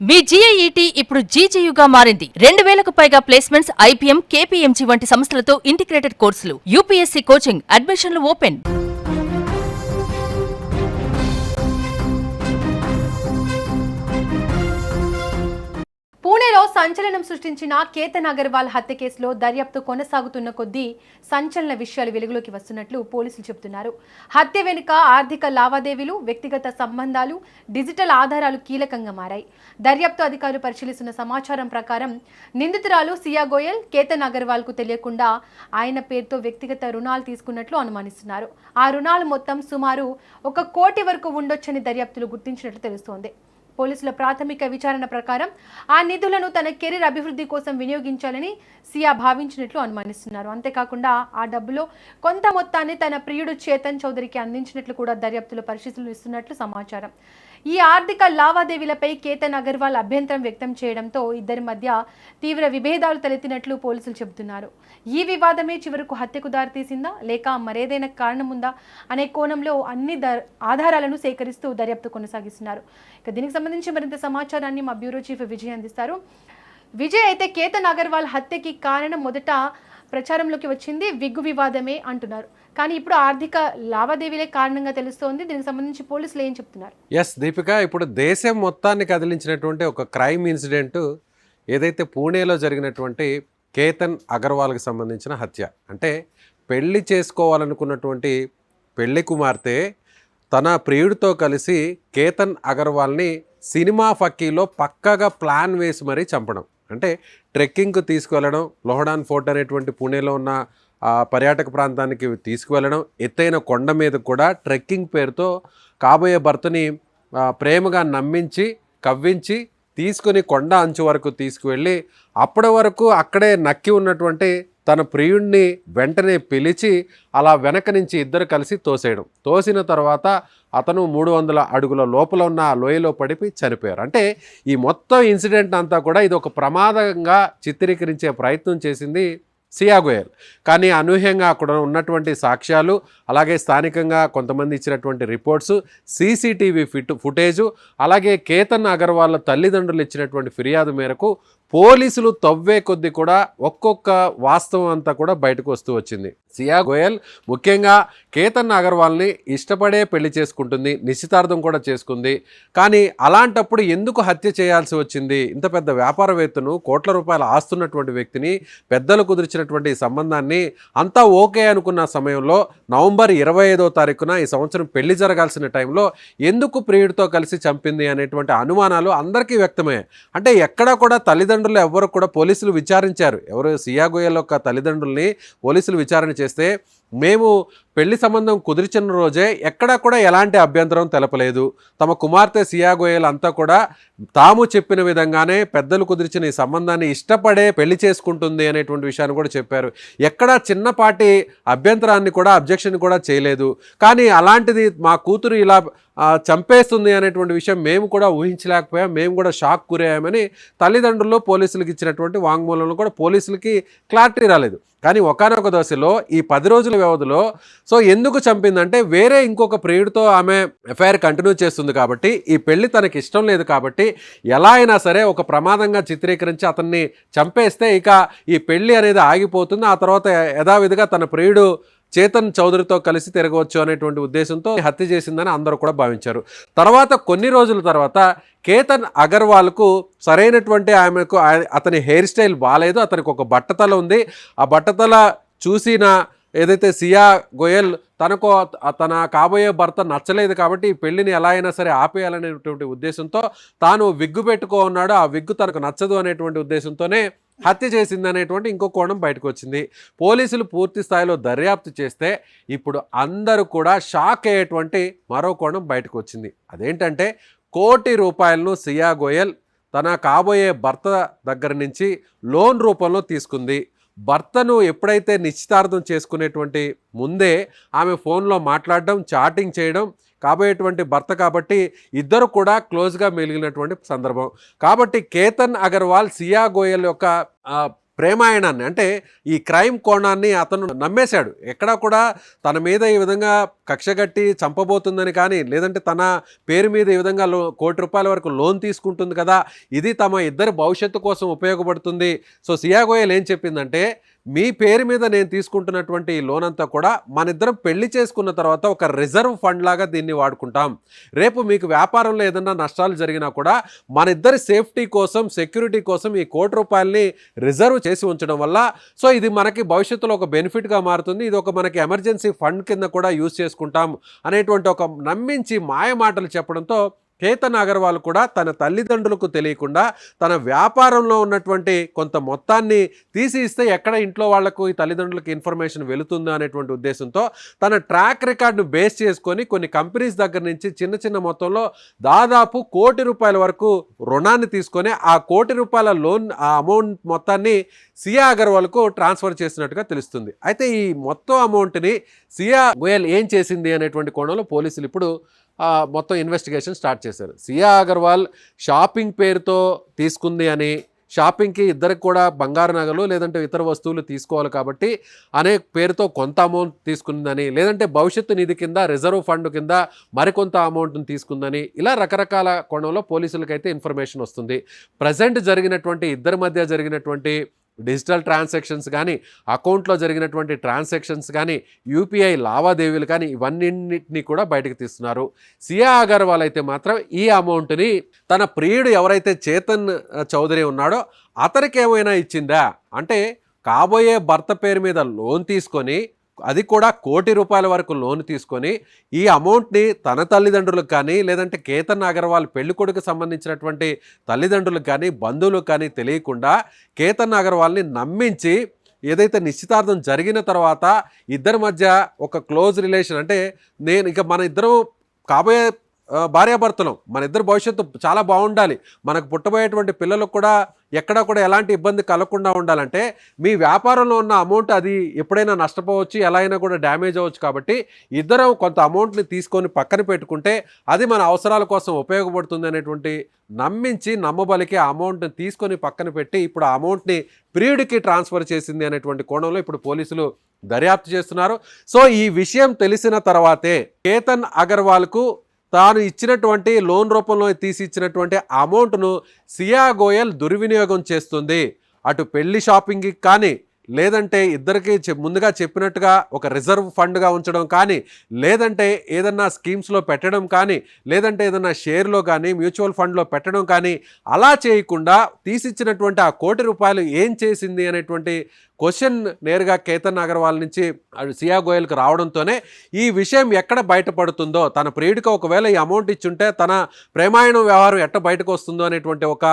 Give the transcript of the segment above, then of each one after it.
మీ జీఐఈటీ ఇప్పుడు జీజేయుగా మారింది. 2000కు పైగా ప్లేస్మెంట్స్, ఐపీఎం, కేపీఎంజీ వంటి సంస్థలతో ఇంటిగ్రేటెడ్ కోర్సులు. యూపీఎస్సీ కోచింగ్, అడ్మిషన్లు ఓపెన్. పూణేలో సంచలనం సృష్టించిన కేతన్ అగర్వాల్ హత్య కేసులో దర్యాప్తు కొనసాగుతున్న కొద్దీ సంచలన విషయాలు వెలుగులోకి వస్తున్నట్లు పోలీసులు చెబుతున్నారు. హత్య వెనుక ఆర్థిక లావాదేవీలు, వ్యక్తిగత సంబంధాలు, డిజిటల్ ఆధారాలు కీలకంగా మారాయి. దర్యాప్తు అధికారులు పరిశీలిస్తున్న సమాచారం ప్రకారం నిందితురాలు సియా గోయల్ కేతన్ అగర్వాల్ కు తెలియకుండా ఆయన పేరుతో వ్యక్తిగత రుణాలు తీసుకున్నట్లు అనుమానిస్తున్నారు. ఆ రుణాలు మొత్తం సుమారు 1 కోటి వరకు ఉండొచ్చని దర్యాప్తులు గుర్తించినట్లు తెలుస్తోంది. పోలీసుల ప్రాథమిక విచారణ ప్రకారం ఆ నిధులను తన కెరీర్ అభివృద్ధి కోసం వినియోగించాలని సియా భావించినట్లు అనుమానిస్తున్నారు. అంతేకాకుండా ఆ డబ్బులో కొంత మొత్తాన్ని తన ప్రియుడు చేతన్ చౌదరికి అందించినట్లు కూడా దర్యాప్తులో పరిశీలిస్తున్నట్లు సమాచారం. ఈ ఆర్థిక లావాదేవీలపై కేతన్ అగర్వాల్ అభ్యంతరం వ్యక్తం చేయడంతో ఇద్దరి మధ్య తీవ్ర విభేదాలు తలెత్తినట్లు పోలీసులు చెబుతున్నారు. ఈ వివాదమే చివరకు హత్యకు దారితీసిందా లేక మరేదైనా కారణం ఉందా అనే కోణంలో అన్ని ఆధారాలను సేకరిస్తూ దర్యాప్తు కొనసాగిస్తున్నారు. ఇక దీనికి సంబంధించి మరింత సమాచారాన్ని మా బ్యూరో చీఫ్ విజయ్ అందిస్తారు. విజయ్, అయితే కేతన్ అగర్వాల్ హత్యకి కారణం మొదట ప్రచారంలోకి వచ్చింది విగ్గు వివాదమే అంటున్నారు, కానీ ఇప్పుడు ఆర్థిక లావాదేవీలే కారణంగా తెలుస్తోంది. దీనికి సంబంధించి పోలీసులు ఏం చెప్తున్నారు? ఎస్ దీపిక, ఇప్పుడు దేశం మొత్తాన్ని కదిలించినటువంటి ఒక క్రైమ్ ఇన్సిడెంట్ ఏదైతే పూణేలో జరిగినటువంటి కేతన్ అగర్వాల్కి సంబంధించిన హత్య. అంటే పెళ్లి చేసుకోవాలనుకున్నటువంటి పెళ్లి కుమార్తె తన ప్రియుడితో కలిసి కేతన్ అగర్వాల్ని సినిమా ఫక్కీలో పక్కగా ప్లాన్ వేసి మరీ చంపడం. అంటే ట్రెక్కింగ్కు తీసుకువెళ్ళడం, లోహడాన్ ఫోర్ట్ అనేటువంటి పూణేలో ఉన్న పర్యాటక ప్రాంతానికి తీసుకువెళ్ళడం, ఎత్తైన కొండ మీద కూడా ట్రెక్కింగ్ పేరుతో కాబోయే భర్తని ప్రేమగా నమ్మించి కవ్వించి తీసుకుని కొండ అంచు వరకు తీసుకువెళ్ళి అప్పటి వరకు అక్కడే నక్కి ఉన్నటువంటి తన ప్రియుణ్ణి వెంటనే పిలిచి అలా వెనక నుంచి ఇద్దరు కలిసి తోసేయడం. తోసిన తర్వాత అతను 300 అడుగుల లోపల ఉన్న ఆ లోయలో పడిపోయి చనిపోయారు. అంటే ఈ మొత్తం ఇన్సిడెంట్ అంతా కూడా ఇది ఒక ప్రమాదంగా చిత్రీకరించే ప్రయత్నం చేసింది సియా గోయల్. కానీ అనూహ్యంగా అక్కడ ఉన్నటువంటి సాక్ష్యాలు, అలాగే స్థానికంగా కొంతమంది ఇచ్చినటువంటి రిపోర్ట్స్, సీసీటీవీ ఫుటేజు, అలాగే కేతన్ అగర్వాల్ తల్లిదండ్రులు ఇచ్చినటువంటి ఫిర్యాదు మేరకు పోలీసులు తవ్వే కొద్దీ కూడా ఒక్కొక్క వాస్తవం అంతా కూడా బయటకు వస్తూ వచ్చింది. సియా గోయల్ ముఖ్యంగా కేతన్ అగర్వాల్ని ఇష్టపడే పెళ్లి చేసుకుంటుంది, నిశ్చితార్థం కూడా చేసుకుంది. కానీ అలాంటప్పుడు ఎందుకు హత్య చేయాల్సి వచ్చింది? ఇంత పెద్ద వ్యాపారవేత్తను, కోట్ల రూపాయల ఆస్తున్నటువంటి వ్యక్తిని, పెద్దలు కుదిర్చినటువంటి సంబంధాన్ని అంతా ఓకే అనుకున్న సమయంలో నవంబర్ 25వ తారీఖున ఈ సంవత్సరం పెళ్లి జరగాల్సిన టైంలో ఎందుకు ప్రియుడితో కలిసి చంపింది అనేటువంటి అనుమానాలు అందరికీ వ్యక్తమయ్యాయి. అంటే ఎక్కడా కూడా తల్లిదండ్రులు ఎవరు కూడా పోలీసులు విచారించారు. ఎవరు సియా గోయల్ యొక్క తల్లిదండ్రుల్ని పోలీసులు విచారణ చేస్తే మేము పెళ్లి సంబంధం కుదిర్చిన రోజే ఎక్కడా కూడా ఎలాంటి అభ్యంతరం తెలపలేదు. తమ కుమార్తె సియా గోయల్ అంతా కూడా తాము చెప్పిన విధంగానే పెద్దలు కుదిర్చిన ఈ సంబంధాన్ని ఇష్టపడే పెళ్లి చేసుకుంటుంది అనేటువంటి విషయాన్ని కూడా చెప్పారు. ఎక్కడా చిన్నపాటి అభ్యంతరాన్ని కూడా అబ్జెక్షన్ కూడా చేయలేదు. కానీ అలాంటిది మా కూతురు ఇలా చంపేస్తుంది అనేటువంటి విషయం మేము కూడా ఊహించలేకపోయాం, మేము కూడా షాక్ గురయ్యామని తల్లిదండ్రులు పోలీసులకు ఇచ్చినటువంటి వాంగ్మూలంలో కూడా పోలీసులకి క్లారిటీ రాలేదు. కానీ ఒకానొక దశలో ఈ 10 రోజుల వ్యవధిలో ఎందుకు చంపిందంటే వేరే ఇంకొక ప్రియుడితో ఆమె ఎఫ్ఐఆర్ కంటిన్యూ చేస్తుంది కాబట్టి, ఈ పెళ్లి తనకి ఇష్టం లేదు కాబట్టి ఎలా అయినా సరే ఒక ప్రమాదంగా చిత్రీకరించి అతన్ని చంపేస్తే ఇక ఈ పెళ్లి అనేది ఆగిపోతుంది. ఆ తర్వాత యథావిధిగా తన ప్రియుడు చేతన్ చౌదరితో కలిసి తిరగవచ్చు అనేటువంటి ఉద్దేశంతో హత్య చేసిందని అందరూ కూడా భావించారు. తర్వాత కొన్ని రోజుల తర్వాత కేతన్ అగర్వాల్కు సరైనటువంటి ఆమెకు అతని హెయిర్ స్టైల్ బాగాలేదు, అతనికి ఒక బట్టతల ఉంది. ఆ బట్టతల చూసిన ఏదైతే సియా గోయల్ తనకు తన కాబోయే భర్త నచ్చలేదు కాబట్టి ఈ పెళ్లిని ఎలా అయినా సరే ఆపేయాలనేటువంటి ఉద్దేశంతో తాను విగ్గు పెట్టుకో ఉన్నాడు, ఆ విగ్గు తనకు నచ్చదు అనేటువంటి ఉద్దేశంతోనే హత్య చేసింది అనేటువంటి ఇంకో కోణం బయటకు వచ్చింది. పోలీసులు పూర్తి స్థాయిలో దర్యాప్తు చేస్తే ఇప్పుడు అందరూ కూడా షాక్ అయ్యేటువంటి మరో కోణం బయటకు వచ్చింది. అదేంటంటే 1 కోటి రూపాయలను సియా గోయల్ తన కాబోయే భర్త దగ్గర నుంచి లోన్ రూపంలో తీసుకుంది. భర్తను ఎప్పుడైతే నిశ్చితార్థం చేసుకునేటువంటి ముందే ఆమె ఫోన్లో మాట్లాడడం, చాటింగ్ చేయడం, కాబోయేటువంటి భర్త కాబట్టి ఇద్దరు కూడా క్లోజ్గా మెలిగినటువంటి సందర్భం. కాబట్టి కేతన్ అగర్వాల్ సియా గోయల్ యొక్క ప్రేమాయణాన్ని అంటే ఈ క్రైమ్ కోణాన్ని అతను నమ్మేశాడు. ఎక్కడా కూడా తన మీద ఈ విధంగా కక్షగట్టి చంపబోతుందని కానీ, లేదంటే తన పేరు మీద ఈ విధంగా ₹1,00,00,000 వరకు లోన్ తీసుకుంటుంది కదా, ఇది తమ ఇద్దరి భవిష్యత్తు కోసం ఉపయోగపడుతుంది. సో సియా గోయల్ ఏం చెప్పిందంటే, మీ పేరు మీద నేను తీసుకుంటున్నటువంటి ఈ లోన్ అంతా కూడా మన ఇద్దరం పెళ్లి చేసుకున్న తర్వాత ఒక రిజర్వ్ ఫండ్ లాగా దీన్ని వాడుకుంటాం. రేపు మీకు వ్యాపారంలో ఏదైనా నష్టాలు జరిగినా కూడా మన ఇద్దరి సేఫ్టీ కోసం, సెక్యూరిటీ కోసం ఈ ₹1,00,00,000 రిజర్వ్ చేసి ఉంచడం వల్ల సో ఇది మనకి భవిష్యత్తులో ఒక బెనిఫిట్గా మారుతుంది. ఇది ఒక మనకి ఎమర్జెన్సీ ఫండ్ కింద కూడా యూజ్ చేసుకుంటాం అనేటువంటి ఒక నమ్మించి మాయ మాటలు చెప్పడంతో కేతన్ అగర్వాల్ కూడా తన తల్లిదండ్రులకు తెలియకుండా తన వ్యాపారంలో ఉన్నటువంటి కొంత మొత్తాన్ని తీసి ఇస్తే ఎక్కడ ఇంట్లో వాళ్లకు ఈ తల్లిదండ్రులకు ఇన్ఫర్మేషన్ వెళుతుందో అనేటువంటి ఉద్దేశంతో తన ట్రాక్ రికార్డును బేస్ చేసుకొని కొన్ని కంపెనీస్ దగ్గర నుంచి చిన్న చిన్న మొత్తంలో దాదాపు ₹1,00,00,000 వరకు రుణాన్ని తీసుకొని ఆ ₹1,00,00,000 లోన్ ఆ అమౌంట్ మొత్తాన్ని సియా అగర్వాల్కు ట్రాన్స్ఫర్ చేసినట్టుగా తెలుస్తుంది. అయితే ఈ మొత్తం అమౌంట్ని సియా గోయల్ ఏం చేసింది అనేటువంటి కోణంలో పోలీసులు ఇప్పుడు మొత్తం ఇన్వెస్టిగేషన్ స్టార్ట్ చేశారు. సియా అగర్వాల్ షాపింగ్ పేరుతో తీసుకుంది అని, షాపింగ్కి ఇద్దరికి కూడా బంగారు నగలు లేదంటే ఇతర వస్తువులు తీసుకోవాలి కాబట్టి అనే పేరుతో కొంత అమౌంట్ తీసుకుందని, లేదంటే భవిష్యత్తు నిధి కింద రిజర్వ్ ఫండ్ కింద మరికొంత అమౌంట్ని తీసుకుందని, ఇలా రకరకాల కోణంలో పోలీసులకైతే ఇన్ఫర్మేషన్ వస్తుంది. ప్రజెంట్ జరిగినటువంటి ఇద్దరి మధ్య జరిగినటువంటి డిజిటల్ ట్రాన్సాక్షన్స్ కానీ, అకౌంట్లో జరిగినటువంటి ట్రాన్సాక్షన్స్ కానీ, యూపీఐ లావాదేవీలు కానీ ఇవన్నింటినీ కూడా బయటకు తీస్తున్నారు. సియా అగర్వాల్ అయితే మాత్రం ఈ అమౌంట్ని తన ప్రియుడు ఎవరైతే చేతన్ చౌదరి ఉన్నాడో అతనికి ఏమైనా ఇచ్చిందా అంటే, కాబోయే భర్త పేరు మీద లోన్ తీసుకొని, అది కూడా ₹1,00,00,000 వరకు లోన్ తీసుకొని ఈ అమౌంట్ని తన తల్లిదండ్రులకు కానీ, లేదంటే కేతన్ అగర్వాల్ పెళ్ళికొడుకు సంబంధించినటువంటి తల్లిదండ్రులకు కానీ, బంధువులకు కానీ తెలియకుండా కేతన్ అగర్వాల్ని నమ్మించి ఏదైతే నిశ్చితార్థం జరిగిన తర్వాత ఇద్దరి మధ్య ఒక క్లోజ్ రిలేషన్ అంటే మన ఇద్దరం కాబోయే భార్యాభర్తలం, మన ఇద్దరు భవిష్యత్తు చాలా బాగుండాలి, మనకు పుట్టబోయేటువంటి పిల్లలకు కూడా ఎక్కడా కూడా ఎలాంటి ఇబ్బంది కలగకుండా ఉండాలంటే మీ వ్యాపారంలో ఉన్న అమౌంట్ అది ఎప్పుడైనా నష్టపోవచ్చు, ఎలా అయినా కూడా డ్యామేజ్ అవ్వచ్చు. కాబట్టి ఇద్దరం కొంత అమౌంట్ని తీసుకొని పక్కన పెట్టుకుంటే అది మన అవసరాల కోసం ఉపయోగపడుతుంది అనేటువంటి నమ్మించి నమ్మబలికి ఆ అమౌంట్ని తీసుకొని పక్కన పెట్టి ఇప్పుడు ఆ అమౌంట్ని ప్రియుడికి ట్రాన్స్ఫర్ చేసింది అనేటువంటి కోణంలో ఇప్పుడు పోలీసులు దర్యాప్తు చేస్తున్నారు. సో ఈ విషయం తెలిసిన తర్వాతే కేతన్ అగర్వాల్కు తాను ఇచ్చినటువంటి లోన్ రూపంలో తీసి ఇచ్చినటువంటి అమౌంట్ను సియా గోయల్ దుర్వినియోగం చేస్తుంది. అటు పెళ్లి షాపింగ్కి కానీ, లేదంటే ఇద్దరికి ముందుగా చెప్పినట్టుగా ఒక రిజర్వ్ ఫండ్గా ఉంచడం కానీ, లేదంటే ఏదన్నా స్కీమ్స్లో పెట్టడం కానీ, లేదంటే ఏదన్నా షేర్లో కానీ మ్యూచువల్ ఫండ్లో పెట్టడం కానీ అలా చేయకుండా తీసిచ్చినటువంటి ఆ ₹1,00,00,000 ఏం చేసింది అనేటువంటి క్వశ్చన్ నేరుగా కేతన్ అగర్వాల్ నుంచి సియా గోయల్కి రావడంతోనే ఈ విషయం ఎక్కడ బయటపడుతుందో, తన ప్రియుడికి ఒకవేళ ఈ అమౌంట్ ఇచ్చుంటే తన ప్రేమాయణం వ్యవహారం ఎట్ట బయటకు వస్తుందో అనేటువంటి ఒక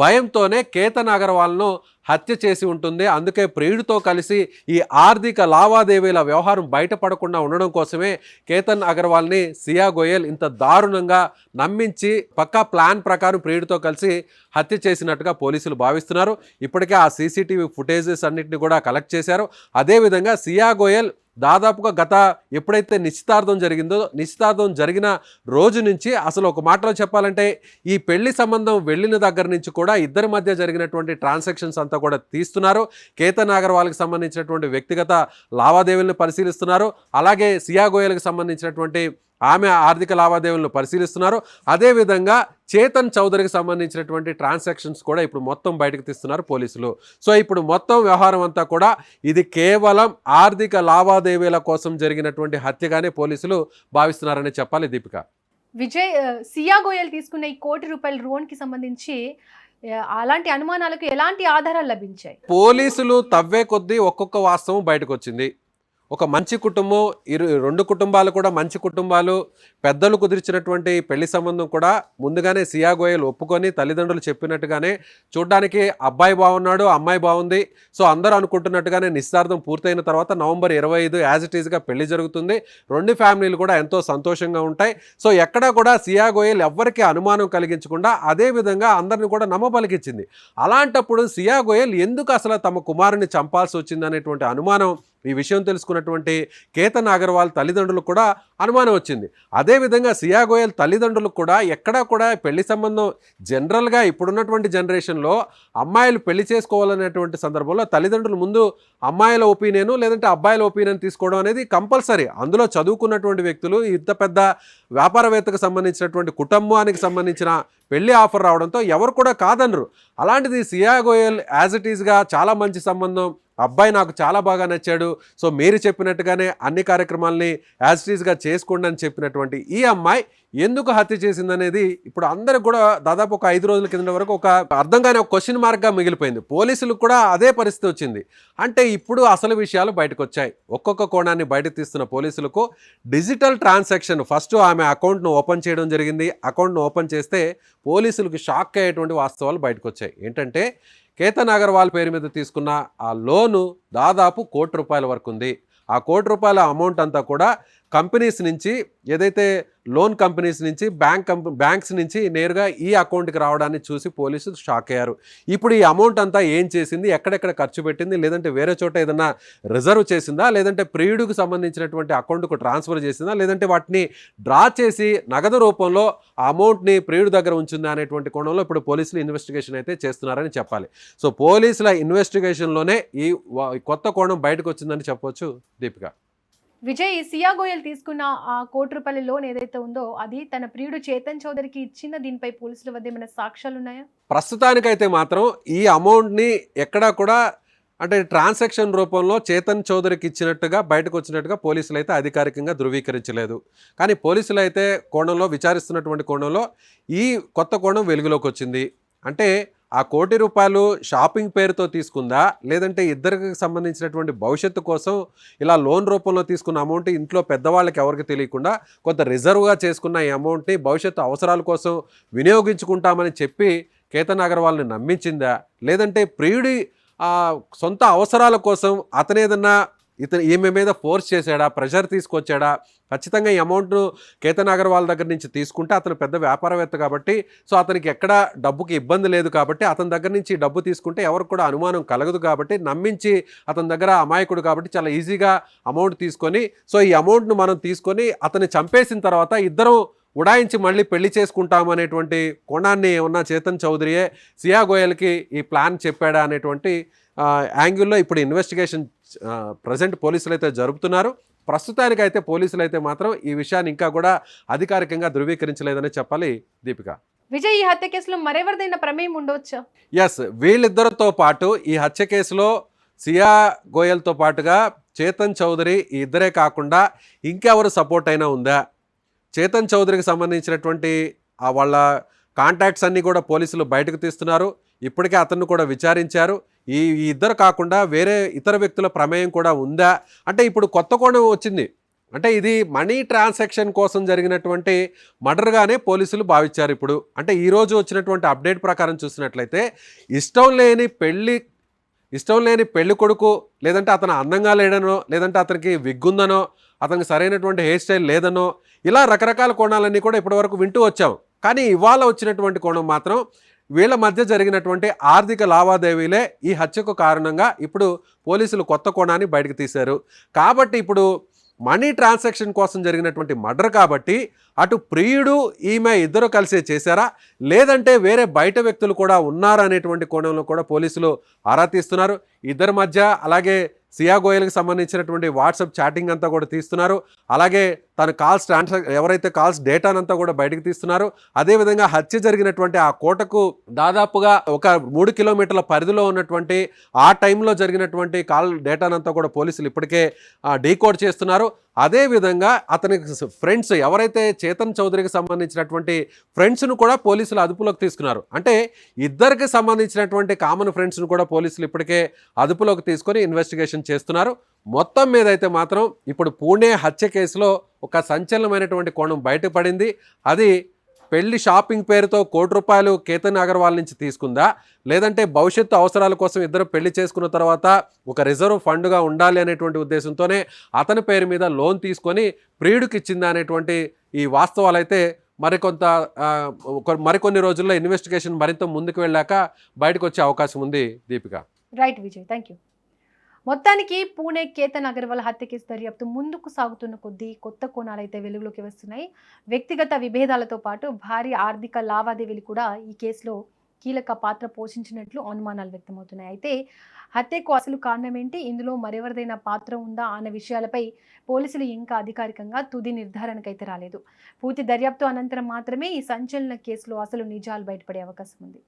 భయంతోనే కేతన్ అగర్వాల్ను హత్య చేసి ఉంటుంది. అందుకే ప్రియుడితో కలిసి ఈ ఆర్థిక లావాదేవీల వ్యవహారం బయటపడకుండా ఉండడం కోసమే కేతన్ అగర్వాల్ని సియా గోయల్ ఇంత దారుణంగా నమ్మించి పక్కా ప్లాన్ ప్రకారం ప్రియుడితో కలిసి హత్య చేసినట్టుగా పోలీసులు భావిస్తున్నారు. ఇప్పటికే ఆ సీసీటీవీ ఫుటేజెస్ అన్నింటినీ కూడా కలెక్ట్ చేశారు. అదేవిధంగా సియా గోయల్ దాదాపుగా ఎప్పుడైతే నిశ్చితార్థం జరిగిందో, నిశ్చితార్థం జరిగిన రోజు నుంచి అసలు ఒక మాటలో చెప్పాలంటే ఈ పెళ్లి సంబంధం వెళ్ళిన దగ్గర నుంచి కూడా ఇద్దరి మధ్య జరిగినటువంటి ట్రాన్సాక్షన్స్ అంతా కూడా తీస్తున్నారు. కేతన్ అగర్వాల్కి సంబంధించినటువంటి వ్యక్తిగత లావాదేవీలను పరిశీలిస్తున్నారు. అలాగే సియా గోయల్కి సంబంధించినటువంటి ఆమె ఆర్థిక లావాదేవీలను పరిశీలిస్తున్నారు. అదేవిధంగా చేతన్ చౌదరికి సంబంధించినటువంటి ట్రాన్సాక్షన్స్ కూడా ఇప్పుడు మొత్తం బయటకు తీస్తున్నారు పోలీసులు. సో ఇప్పుడు మొత్తం వ్యవహారం అంతా కూడా ఇది కేవలం ఆర్థిక లావాదేవీల కోసం జరిగినటువంటి హత్యగానే పోలీసులు భావిస్తున్నారని చెప్పాలి. దీపిక, విజయ్, సియా గోయల్ తీసుకున్న ఈ ₹1,00,00,000 లోన్కి సంబంధించి అలాంటి అనుమానాలకు ఎలాంటి ఆధారాలు లభించాయి? పోలీసులు తవ్వే కొద్దీ ఒక్కొక్క వాస్తవం బయటకు వచ్చింది. ఒక మంచి కుటుంబం, రెండు కుటుంబాలు కూడా మంచి కుటుంబాలు, పెద్దలు కుదిర్చినటువంటి పెళ్లి సంబంధం కూడా ముందుగానే సియా గోయల్ ఒప్పుకొని తల్లిదండ్రులు చెప్పినట్టుగానే చూడ్డానికి అబ్బాయి బాగున్నాడు, అమ్మాయి బాగుంది. సో అందరూ అనుకుంటున్నట్టుగానే నిశ్చితార్థం పూర్తయిన తర్వాత నవంబర్ 25 యాజ్ ఇట్ ఈజ్గా పెళ్లి జరుగుతుంది. రెండు ఫ్యామిలీలు కూడా ఎంతో సంతోషంగా ఉంటాయి. సో ఎక్కడా కూడా సియా గోయల్ ఎవ్వరికీ అనుమానం కలిగించకుండా అదే విధంగా అందరిని కూడా నమ్మబలికిచ్చింది. అలాంటప్పుడు సియా గోయల్ ఎందుకు అసలు తమ కుమారుని చంపాల్సి వచ్చింది అనేటువంటి అనుమానం ఈ విషయం తెలుసుకున్నటువంటి కేతన్ అగర్వాల్ తల్లిదండ్రులకు కూడా అనుమానం వచ్చింది. అదేవిధంగా సియా గోయల్ తల్లిదండ్రులకు కూడా ఎక్కడా కూడా పెళ్లి సంబంధం జనరల్గా ఇప్పుడున్నటువంటి జనరేషన్లో అమ్మాయిలు పెళ్లి చేసుకోవాలనేటువంటి సందర్భంలో తల్లిదండ్రులు ముందు అమ్మాయిల ఒపీనియన్ లేదంటే అబ్బాయిల ఒపీనియన్ తీసుకోవడం అనేది కంపల్సరీ. అందులో చదువుకున్నటువంటి వ్యక్తులు, ఇంత పెద్ద వ్యాపారవేత్తకు సంబంధించినటువంటి కుటుంబానికి సంబంధించిన పెళ్లి ఆఫర్ రావడంతో ఎవరు కూడా కాదనరు. అలాంటిది సియా గోయల్ యాజ్ ఇట్ ఈస్గా చాలా మంచి సంబంధం, అబ్బాయి నాకు చాలా బాగా నచ్చాడు, సో మీరు చెప్పినట్టుగానే అన్ని కార్యక్రమాలని యాజ్ ఇట్ ఈస్గా చేసుకోండి అని చెప్పినటువంటి ఈ అమ్మాయి ఎందుకు హత్య చేసిందనేది ఇప్పుడు అందరికి కూడా దాదాపు ఒక 5 రోజుల కింద వరకు ఒక అర్థం కాని ఒక క్వశ్చన్ మార్క్గా మిగిలిపోయింది. పోలీసులకు కూడా అదే పరిస్థితి వచ్చింది. అంటే ఇప్పుడు అసలు విషయాలు బయటకు వచ్చాయి. ఒక్కొక్క కోణాన్ని బయటకు తీస్తున్న పోలీసులకు డిజిటల్ ట్రాన్సాక్షన్ ఫస్ట్ ఆమె అకౌంట్ను ఓపెన్ చేయడం జరిగింది. అకౌంట్ను ఓపెన్ చేస్తే పోలీసులకు షాక్ అయ్యేటువంటి వాస్తవాలు బయటకు వచ్చాయి. ఏంటంటే కేతన్ అగర్వాల్ పేరు మీద తీసుకున్న ఆ లోను దాదాపు ₹1,00,00,000 వరకు ఉంది. ఆ ₹1,00,00,000 అమౌంట్ అంతా కూడా కంపెనీస్ నుంచి, ఏదైతే లోన్ కంపెనీస్ నుంచి బ్యాంక్స్ నుంచి నేరుగా ఈ అకౌంట్కి రావడాన్ని చూసి పోలీసులు షాక్ అయ్యారు. ఇప్పుడు ఈ అమౌంట్ అంతా ఏం చేసింది, ఎక్కడెక్కడ ఖర్చు పెట్టింది, లేదంటే వేరే చోట ఏదైనా రిజర్వ్ చేసిందా, లేదంటే ప్రియుడికి సంబంధించినటువంటి అకౌంట్కు ట్రాన్స్ఫర్ చేసిందా, లేదంటే వాటిని డ్రా చేసి నగదు రూపంలో ఆ అమౌంట్ని ప్రియుడి దగ్గర ఉంచిందా అనేటువంటి కోణంలో ఇప్పుడు పోలీసులు ఇన్వెస్టిగేషన్ అయితే చేస్తున్నారని చెప్పాలి. సో పోలీసుల ఇన్వెస్టిగేషన్లోనే ఈ కొత్త కోణం బయటకు వచ్చిందని చెప్పొచ్చు దీపిక. విజయ్, సియా గోయల్ తీసుకున్న ఆ ₹1,00,00,000 లోన్ ఏదైతే ఉందో అది తన ప్రియుడు చేతన్ చౌదరికి ఇచ్చిన, దీనిపై పోలీసుల వద్ద ఏమైనా సాక్ష్యాలు ఉన్నాయా? ప్రస్తుతానికైతే మాత్రం ఈ అమౌంట్ని ఎక్కడా కూడా అంటే ట్రాన్సాక్షన్ రూపంలో చేతన్ చౌదరికి ఇచ్చినట్టుగా బయటకు వచ్చినట్టుగా పోలీసులు అయితే అధికారికంగా ధృవీకరించలేదు. కానీ పోలీసులు అయితే కోణంలో విచారిస్తున్నటువంటి కోణంలో ఈ కొత్త కోణం వెలుగులోకి వచ్చింది. అంటే ఆ ₹1,00,00,000 షాపింగ్ పేరుతో తీసుకుందా, లేదంటే ఇద్దరికి సంబంధించినటువంటి భవిష్యత్తు కోసం ఇలా లోన్ రూపంలో తీసుకున్న అమౌంట్ ఇంట్లో పెద్దవాళ్ళకి ఎవరికి తెలియకుండా కొంత రిజర్వ్గా చేసుకున్న ఈ అమౌంట్ని భవిష్యత్తు అవసరాల కోసం వినియోగించుకుంటామని చెప్పి కేతన్ అగర్వాల్ని నమ్మించిందా, లేదంటే ప్రియుడి సొంత అవసరాల కోసం అతను ఏదన్నా ఈమె మీద ఫోర్స్ చేశాడా, ప్రెషర్ తీసుకొచ్చాడా? ఖచ్చితంగా ఈ అమౌంట్ను కేతన్ అగర్వాల్ దగ్గర నుంచి తీసుకుంటే అతను పెద్ద వ్యాపారవేత్త కాబట్టి, సో అతనికి ఎక్కడ డబ్బుకి ఇబ్బంది లేదు కాబట్టి అతని దగ్గర నుంచి డబ్బు తీసుకుంటే ఎవరికి కూడా అనుమానం కలగదు కాబట్టి నమ్మించి అతని దగ్గర అమాయకుడు కాబట్టి చాలా ఈజీగా అమౌంట్ తీసుకొని, సో ఈ అమౌంట్ను మనం తీసుకొని అతన్ని చంపేసిన తర్వాత ఇద్దరం ఉడాయించి మళ్ళీ పెళ్లి చేసుకుంటామనేటువంటి కోణాన్ని ఉన్న చేతన్ చౌదరియే సియా గోయల్కి ఈ ప్లాన్ చెప్పాడా అనేటువంటి యాంగిల్లో ఇప్పుడు ఇన్వెస్టిగేషన్ ప్రజెంట్ పోలీసులు అయితే జరుపుతున్నారు. ప్రస్తుతానికైతే పోలీసులు అయితే మాత్రం ఈ విషయాన్ని ఇంకా కూడా అధికారికంగా ధృవీకరించలేదని చెప్పాలి దీపిక. విజయ్, ఈ హత్య కేసులో మరెవరిదైనా ప్రమేయం ఉండవచ్చా? ఎస్, వీళ్ళిద్దరితో పాటు ఈ హత్య కేసులో సియా గోయల్తో పాటుగా చేతన్ చౌదరి ఈ ఇద్దరే కాకుండా ఇంకెవరు సపోర్ట్ అయినా ఉందా? చేతన్ చౌదరికి సంబంధించినటువంటి వాళ్ళ కాంటాక్ట్స్ అన్నీ కూడా పోలీసులు బయటకు తీస్తున్నారు. ఇప్పటికే అతన్ని కూడా విచారించారు. ఈ ఇద్దరు కాకుండా వేరే ఇతర వ్యక్తుల ప్రమేయం కూడా ఉందా అంటే ఇప్పుడు కొత్త కోణం వచ్చింది. అంటే ఇది మనీ ట్రాన్సాక్షన్ కోసం జరిగినటువంటి మర్డర్గానే పోలీసులు భావించారు. ఇప్పుడు అంటే ఈరోజు వచ్చినటువంటి అప్డేట్ ప్రకారం చూసినట్లయితే ఇష్టం లేని పెళ్లి కొడుకు, లేదంటే అతను అందంగా లేడనో, లేదంటే అతనికి విగ్గుందనో, అతనికి సరైనటువంటి హెయిర్ స్టైల్ లేదనో, ఇలా రకరకాల కోణాలన్నీ కూడా ఇప్పటివరకు వింటూ వచ్చాం. కానీ ఇవాళ వచ్చినటువంటి కోణం మాత్రం వీళ్ళ మధ్య జరిగినటువంటి ఆర్థిక లావాదేవీలే ఈ హత్యకు కారణంగా ఇప్పుడు పోలీసులు కొత్త కోణాన్ని బయటకు తీశారు. కాబట్టి ఇప్పుడు మనీ ట్రాన్సాక్షన్ కోసం జరిగినటువంటి మర్డర్ కాబట్టి అటు ప్రియుడు ఈమె ఇద్దరు కలిసే చేశారా, లేదంటే వేరే బయట వ్యక్తులు కూడా ఉన్నారనేటువంటి కోణంలో కూడా పోలీసులు ఆరా తీస్తున్నారు. ఇద్దరి మధ్య అలాగే సియా గోయల్కి సంబంధించినటువంటి వాట్సాప్ చాటింగ్ అంతా కూడా తీస్తున్నారు. అలాగే తన ఎవరైతే కాల్స్ డేటానంతా కూడా బయటకు తీస్తున్నారు. అదేవిధంగా హత్య జరిగినటువంటి ఆ కోటకు దాదాపుగా ఒక 3 కిలోమీటర్ల పరిధిలో ఉన్నటువంటి ఆ టైంలో జరిగినటువంటి కాల్ డేటానంతా కూడా పోలీసులు ఇప్పటికే డీకోడ్ చేస్తున్నారు. అదేవిధంగా అతనికి ఫ్రెండ్స్ ఎవరైతే చేతన్ చౌదరికి సంబంధించినటువంటి ఫ్రెండ్స్ను కూడా పోలీసులు అదుపులోకి తీసుకున్నారు. అంటే ఇద్దరికి సంబంధించినటువంటి కామన్ ఫ్రెండ్స్ను కూడా పోలీసులు ఇప్పటికే అదుపులోకి తీసుకొని ఇన్వెస్టిగేషన్ చేస్తున్నారు. మొత్తం మీద అయితే మాత్రం ఇప్పుడు పూణే హత్య కేసులో ఒక సంచలనమైనటువంటి కోణం బయటపడింది. అది పెళ్లి షాపింగ్ పేరుతో ₹1,00,00,000 కేతన్ అగర్వాల్ నుంచి తీసుకుందా, లేదంటే భవిష్యత్తు అవసరాల కోసం ఇద్దరు పెళ్లి చేసుకున్న తర్వాత ఒక రిజర్వ్ ఫండ్గా ఉండాలి అనేటువంటి ఉద్దేశంతోనే అతని పేరు మీద లోన్ తీసుకొని ప్రియుడికి ఇచ్చిందా అనేటువంటి ఈ వాస్తవాలు అయితే మరికొన్ని రోజుల్లో ఇన్వెస్టిగేషన్ మరింత ముందుకు వెళ్ళాక బయటకు వచ్చే అవకాశం ఉంది Deepika. Right Vijay, thank you. మొత్తానికి పూణే కేతన్ అగర్వాల్ హత్య కేసు దర్యాప్తు ముందుకు సాగుతున్న కొద్దీ కొత్త కోణాలైతే వెలుగులోకి వస్తున్నాయి. వ్యక్తిగత విభేదాలతో పాటు భారీ ఆర్థిక లావాదేవీలు కూడా ఈ కేసులో కీలక పాత్ర పోషించినట్లు అనుమానాలు వ్యక్తమవుతున్నాయి. అయితే హత్యకు అసలు కారణం ఏంటి, ఇందులో మరెవరిదైనా పాత్ర ఉందా అన్న విషయాలపై పోలీసులు ఇంకా అధికారికంగా తుది నిర్ధారణకైతే రాలేదు. పూర్తి దర్యాప్తు అనంతరం మాత్రమే ఈ సంచలన కేసులో అసలు నిజాలు బయటపడే అవకాశం ఉంది.